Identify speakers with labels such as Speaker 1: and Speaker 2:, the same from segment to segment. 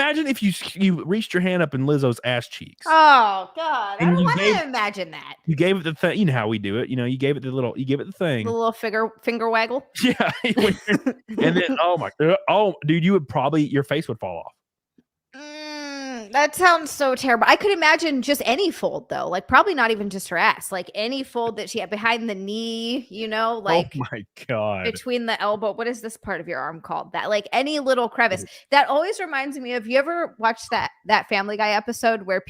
Speaker 1: Imagine if you reached your hand up in Lizzo's ass cheeks.
Speaker 2: Oh God, I
Speaker 1: And
Speaker 2: don't
Speaker 1: you
Speaker 2: want
Speaker 1: gave-
Speaker 2: to imagine that.
Speaker 1: You gave it the thing. You know how we do it. You gave it the thing.
Speaker 2: The little finger waggle.
Speaker 1: Yeah. And then, oh my, dude, your face would fall off.
Speaker 2: That sounds so terrible. I could imagine just any fold though, like probably not even just her ass, like any fold that she had behind the knee, like
Speaker 1: oh my God,
Speaker 2: between the elbow. What is this part of your arm called? That like any little crevice. That always reminds me of, you ever watched that Family Guy episode where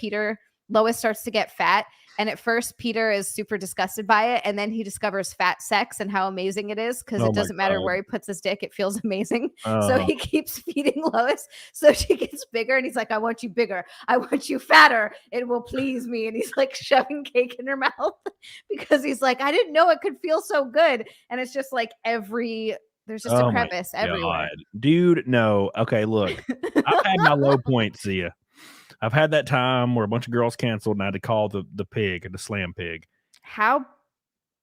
Speaker 2: Lois starts to get fat, and at first Peter is super disgusted by it, and then he discovers fat sex and how amazing it is, because it doesn't matter where he puts his dick, it feels amazing. So he keeps feeding Lois so she gets bigger, and he's like, I want you bigger, I want you fatter, it will please me. And he's like shoving cake in her mouth because he's like, I didn't know it could feel so good. And it's just like there's just a crevice everywhere.
Speaker 1: Dude, no. Okay, look, I've had my low points, Zia. I've had that time where a bunch of girls canceled and I had to call the pig, the slam pig.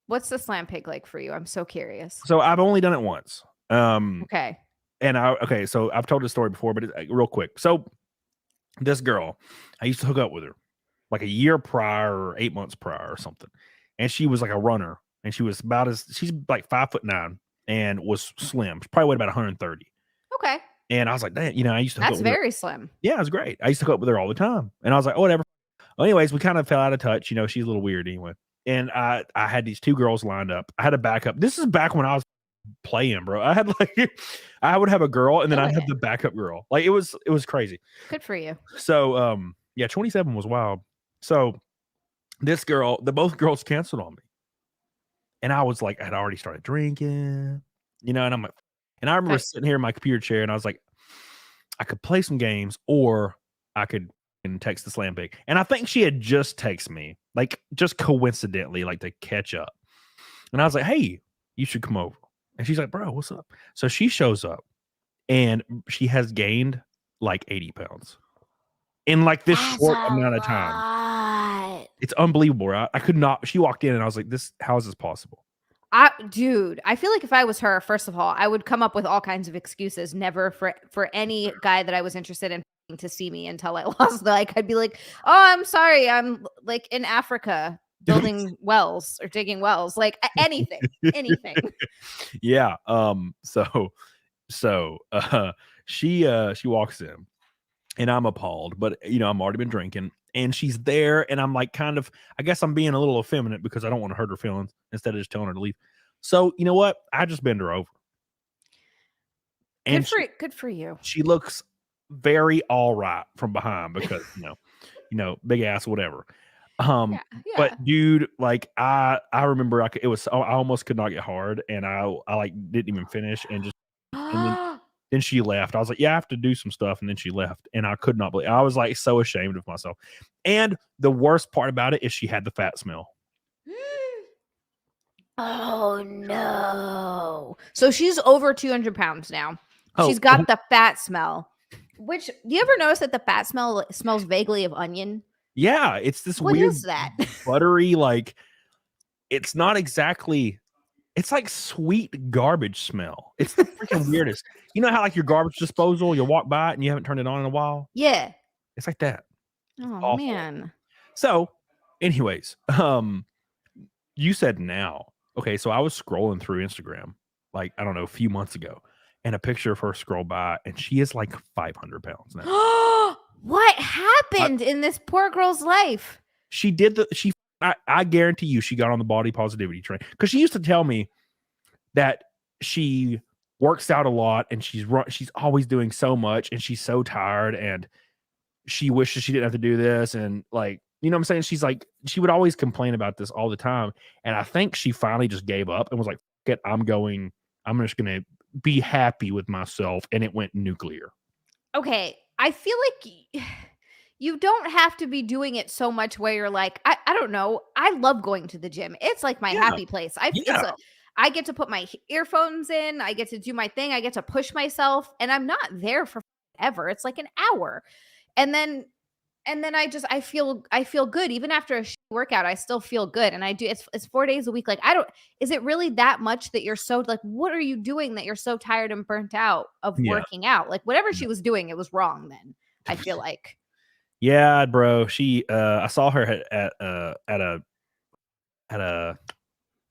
Speaker 2: What's the slam pig like for you? I'm so curious.
Speaker 1: So I've only done it once.
Speaker 2: Okay.
Speaker 1: And so I've told this story before, but real quick. So this girl, I used to hook up with her like a year prior or 8 months prior or something. And she was like a runner, and she's like 5'9" and was slim. She probably weighed about 130.
Speaker 2: Okay.
Speaker 1: And I was like, damn, I used to.
Speaker 2: That's very slim.
Speaker 1: Yeah, it was great. I used to hook up with her all the time, and I was like, oh, whatever. Well, anyways, we kind of fell out of touch. She's a little weird anyway. And I had these two girls lined up. I had a backup. This is back when I was playing, bro. I had I would have a girl, and then I had the backup girl. Like it was crazy.
Speaker 2: Good for you.
Speaker 1: So 27 was wild. So this girl, both girls canceled on me, and I was like, I'd already started drinking, and I'm like. And I remember sitting here in my computer chair, and I was like, I could play some games, or I could text the slam pig. And I think she had just texted me, like just coincidentally, like to catch up. And I was like, hey, you should come over. And she's like, bro, what's up? So she shows up, and she has gained like 80 pounds in like this short amount of time. It's unbelievable, right? I could not. She walked in, and I was like, how is this possible?
Speaker 2: Dude, I feel like if I was her, first of all, I would come up with all kinds of excuses, never for any guy that I was interested in to see me until I lost. Like, I'd be like, oh, I'm sorry, I'm like in Africa building wells or digging wells, like anything.
Speaker 1: Yeah. So she walks in, and I'm appalled, but I'm already been drinking, and she's there, and I'm like, I guess I'm being a little effeminate because I don't want to hurt her feelings instead of just telling her to leave. So you know what? I just bend her over.
Speaker 2: And good for you.
Speaker 1: She looks very all right from behind because big ass, whatever. But dude, like I remember I almost could not get hard, and I like didn't even finish, and just and then she left. I was like, yeah, I have to do some stuff, and then she left, and I could not believe. I was like so ashamed of myself. And the worst part about it is she had the fat smell.
Speaker 2: Oh no! So she's over 200 pounds now. She's got the fat smell. Which, do you ever notice that the fat smells vaguely of onion?
Speaker 1: Yeah, it's this weird.
Speaker 2: What is that?
Speaker 1: Buttery, like it's not exactly. It's like sweet garbage smell. It's the freaking weirdest. You know how like your garbage disposal, you walk by it and you haven't turned it on in a while?
Speaker 2: Yeah.
Speaker 1: It's like that.
Speaker 2: Oh man.
Speaker 1: So, anyways, you said now. Okay, so I was scrolling through Instagram, like, I don't know, a few months ago, and a picture of her scrolled by, and she is like 500 pounds now.
Speaker 2: What happened in this poor girl's life?
Speaker 1: She did I guarantee you she got on the body positivity train, because she used to tell me that she works out a lot, and she's always doing so much, and she's so tired, and she wishes she didn't have to do this, and like, you know what I'm saying? She's like, she would always complain about this all the time. And I think she finally just gave up and was like, fuck it, I'm just going to be happy with myself. And it went nuclear.
Speaker 2: Okay. I feel like you don't have to be doing it so much where you're like, I don't know. I love going to the gym. It's like my happy place. I get to put my earphones in. I get to do my thing. I get to push myself, and I'm not there for ever. It's like an hour. And then I feel good. Even after a workout, I still feel good. And I do, it's 4 days a week. Like, is it really that much that you're so like, what are you doing that you're so tired and burnt out of working out? Like, whatever she was doing, it was wrong then. I feel like.
Speaker 1: Yeah, bro. She I saw her at a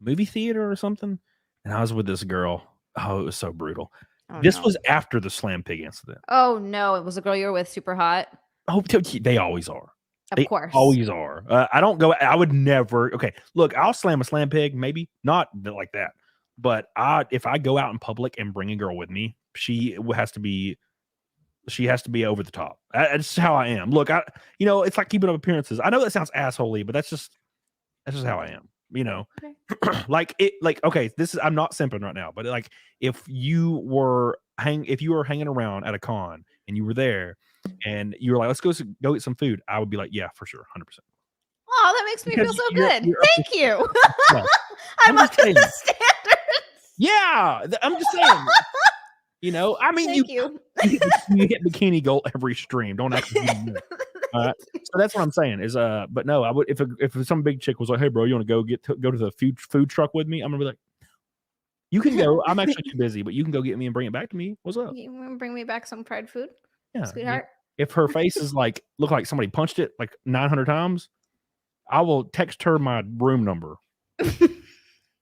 Speaker 1: movie theater or something, and I was with this girl. Oh, it was so brutal.
Speaker 2: Oh
Speaker 1: This
Speaker 2: no.
Speaker 1: was after the Slam Pig incident.
Speaker 2: Oh no, it was a girl you were with super hot.
Speaker 1: Oh, they always are.
Speaker 2: Of
Speaker 1: They
Speaker 2: course.
Speaker 1: always are. I don't go. I would never. Okay, look, I'll slam a Slam Pig, maybe not like that. But if I go out in public and bring a girl with me, she has to be over the top. That's how I am. Look, it's like keeping up appearances. I know that sounds assholey, but that's just how I am.
Speaker 2: Okay.
Speaker 1: Okay, I'm not simping right now, but like if you were hanging around at a con and you were there and you were like, let's go get some food, I would be like, yeah, for sure, 100%.
Speaker 2: Oh, that makes me
Speaker 1: Because
Speaker 2: feel so good.
Speaker 1: you're
Speaker 2: Thank you.
Speaker 1: yeah.
Speaker 2: I'm
Speaker 1: I'm
Speaker 2: up
Speaker 1: just
Speaker 2: to the
Speaker 1: saying.
Speaker 2: standards.
Speaker 1: Yeah, I'm just saying. I mean,
Speaker 2: Thank you.
Speaker 1: you hit bikini goal every stream. Don't act like you don't know. So that's what I'm saying is, but no, I would if some big chick was like, hey, bro, you want to go to the food truck with me? I'm gonna be like, you can go. I'm actually too busy, but you can go get me and bring it back to me. What's up?
Speaker 2: You want to bring me back some fried food,
Speaker 1: Yeah.
Speaker 2: sweetheart?
Speaker 1: If her face is like look like somebody punched it like 900 times, I will text her my room number.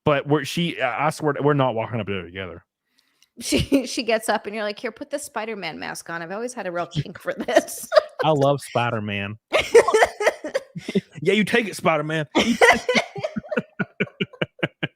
Speaker 1: But I swear we're not walking up there together.
Speaker 2: She gets up and you're like, here, put the Spider-Man mask on. I've always had a real kink for this.
Speaker 1: I love Spider-Man. Yeah, you take it, Spider-Man.